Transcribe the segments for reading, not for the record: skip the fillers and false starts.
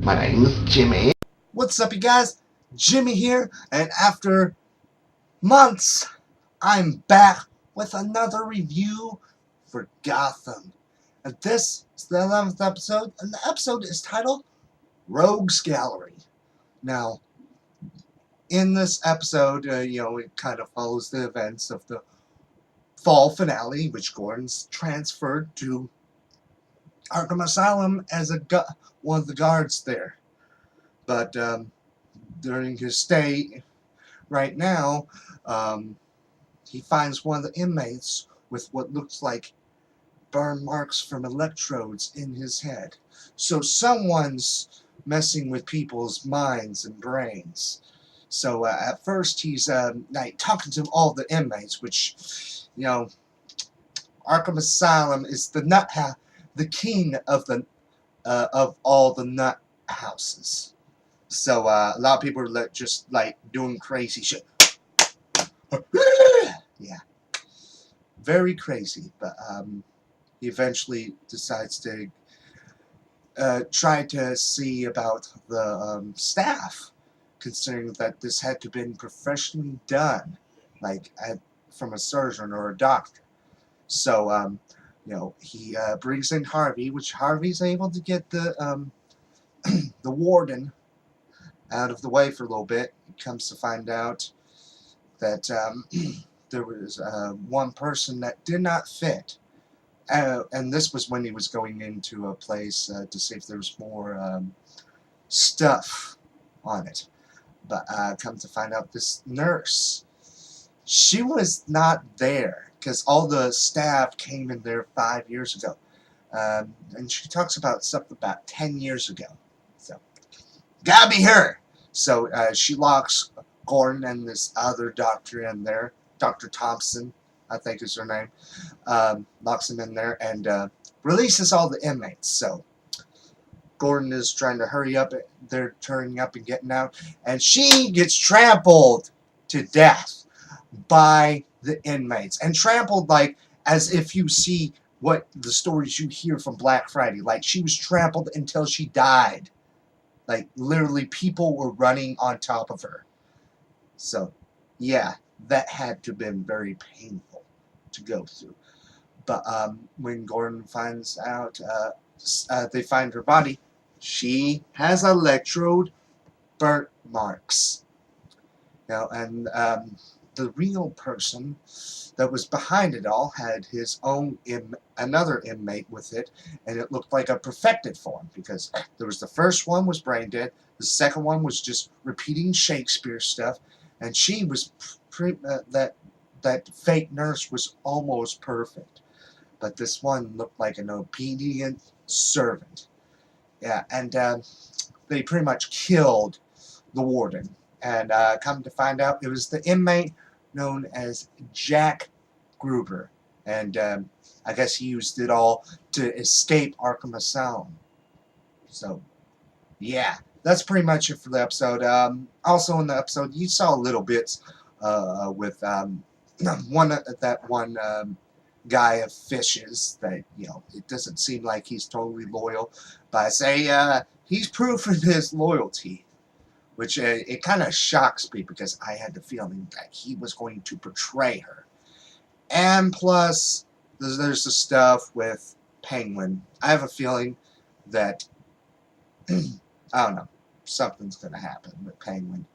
My name is Jimmy. What's up, you guys? Jimmy here, and after months, I'm back with another review for Gotham. And this is the 11th episode, and the episode is titled Rogues Gallery. Now, in this episode, it kind of follows the events of the fall finale, which Gordon's transferred to Arkham Asylum as one of the guards there. But during his stay right now, he finds one of the inmates with what looks like burn marks from electrodes in his head. So someone's messing with people's minds and brains. So at first he's talking to all the inmates, which, Arkham Asylum is the king of all the nut houses. So a lot of people are just doing crazy shit. Yeah, very crazy. But he eventually decides to try to see about the staff, considering that this had to have been professionally done, from a surgeon or a doctor. So he brings in Harvey, which Harvey's able to get the the warden out of the way for a little bit. He comes to find out that there was one person that did not fit. And this was when he was going into a place to see if there was more stuff on it. But come to find out, this nurse, she was not there because all the staff came in there 5 years ago. And she talks about stuff about 10 years ago. So, gotta be her. So she locks Gordon and this other doctor in there, Dr. Thompson, I think is her name, locks him in there and releases all the inmates. So Gordon is trying to hurry up. They're turning up and getting out, and she gets trampled to death by the inmates, and trampled as if you see what the stories you hear from Black Friday. Like, she was trampled until she died. Like, literally, people were running on top of her. So, yeah, that had to have been very painful to go through. But when Gordon finds out, they find her body, she has electrode burnt marks. And the real person that was behind it all had his own another inmate with it, and it looked like a perfected form, because there was the first one was brain dead, the second one was just repeating Shakespeare stuff, and she was that fake nurse was almost perfect, but this one looked like an obedient servant. Yeah, and they pretty much killed the warden. And come to find out, it was the inmate known as Jack Gruber. And I guess he used it all to escape Arkham Asylum. So, yeah, that's pretty much it for the episode. Also in the episode, you saw little bits with one guy of Fish's that, it doesn't seem like he's totally loyal. But I say he's proven his loyalty, which it kind of shocks me, because I had the feeling that he was going to betray her. And plus, there's the stuff with Penguin. I have a feeling that, I don't know, something's going to happen with Penguin.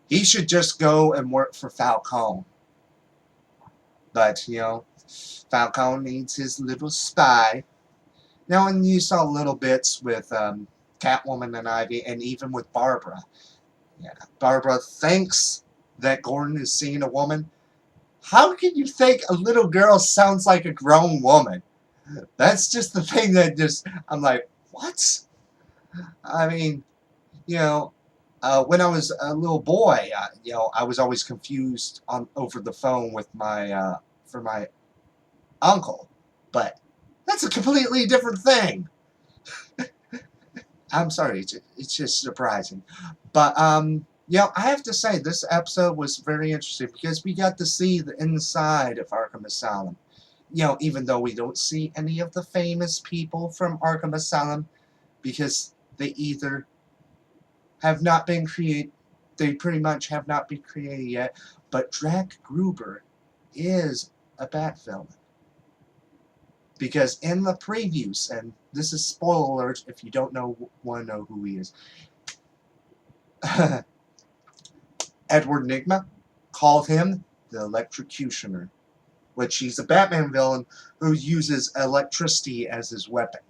He should just go and work for Falcone. But, Falcone needs his little spy. Now, and you saw little bits with Catwoman and Ivy, and even with Barbara. Yeah, Barbara thinks that Gordon is seeing a woman. How can you think a little girl sounds like a grown woman? That's just the thing that I'm like, what? I mean, when I was a little boy, I was always confused over the phone with for my uncle. But that's a completely different thing. I'm sorry, it's just surprising. But, I have to say, this episode was very interesting, because we got to see the inside of Arkham Asylum. Even though we don't see any of the famous people from Arkham Asylum, because they either have not been created. They pretty much have not been created yet. But Drac Gruber is a Bat-villain. Because in the previews, and this is spoiler alert if you don't want to know who he is, Edward Nygma called him the Electrocutioner, which he's a Batman villain who uses electricity as his weapon.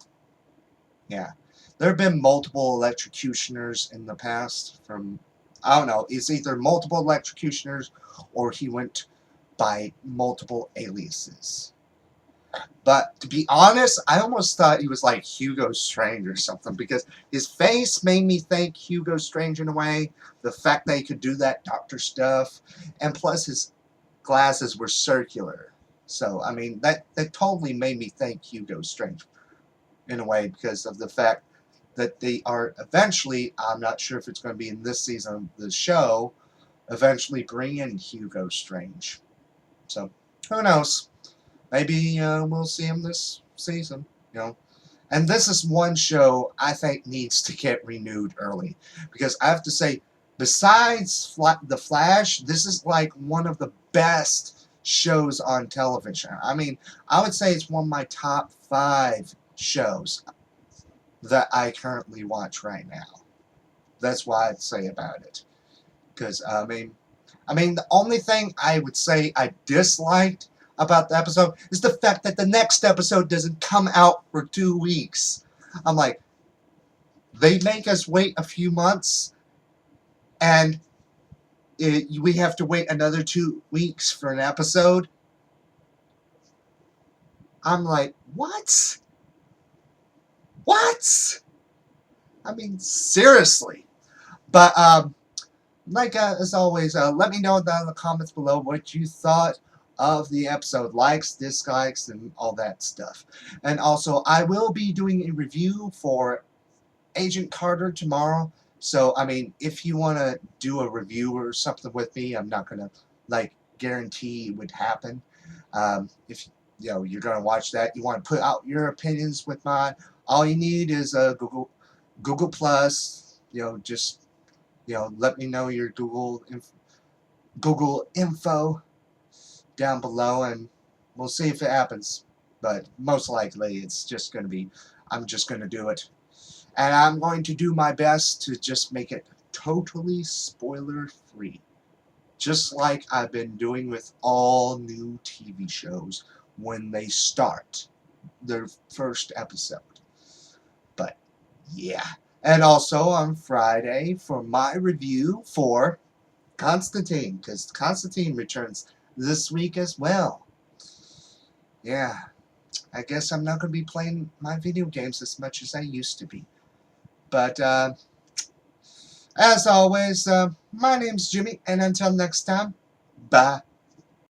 Yeah. There have been multiple electrocutioners in the past from, I don't know, it's either multiple electrocutioners or he went by multiple aliases. But to be honest, I almost thought he was like Hugo Strange or something because his face made me think Hugo Strange in a way. The fact that he could do that doctor stuff, and plus his glasses were circular. So, I mean, that totally made me think Hugo Strange in a way because of the fact that they are eventually, I'm not sure if it's going to be in this season of the show, eventually bring in Hugo Strange. So, who knows? Maybe we'll see him this season, you know. And this is one show I think needs to get renewed early. Because I have to say, besides The Flash, this is like one of the best shows on television. I mean, I would say it's one of my top 5 shows that I currently watch right now. That's what I'd say about it. Because, I mean, the only thing I would say I disliked about the episode is the fact that the next episode doesn't come out for 2 weeks. I'm like, they make us wait a few months, and we have to wait another 2 weeks for an episode. I'm like, what? What? I mean, seriously. But, like, as always, let me know down in the comments below what you thought of the episode. Likes, dislikes, and all that stuff. And also, I will be doing a review for Agent Carter tomorrow. So, I mean, if you want to do a review or something with me, I'm not going to, like, guarantee it would happen. If, you know, you're going to watch that, you want to put out your opinions with mine, all you need is a Google Plus, you know, just, you know, let me know your Google info down below, and we'll see if it happens. But most likely, it's just going to be, I'm just going to do it. And I'm going to do my best to just make it totally spoiler-free. Just like I've been doing with all new TV shows when they start their first episode. But, yeah. And also on Friday for my review for Constantine, because Constantine returns this week as well. Yeah, I guess I'm not going to be playing my video games as much as I used to be. But, as always, my name's Jimmy, and until next time, bye.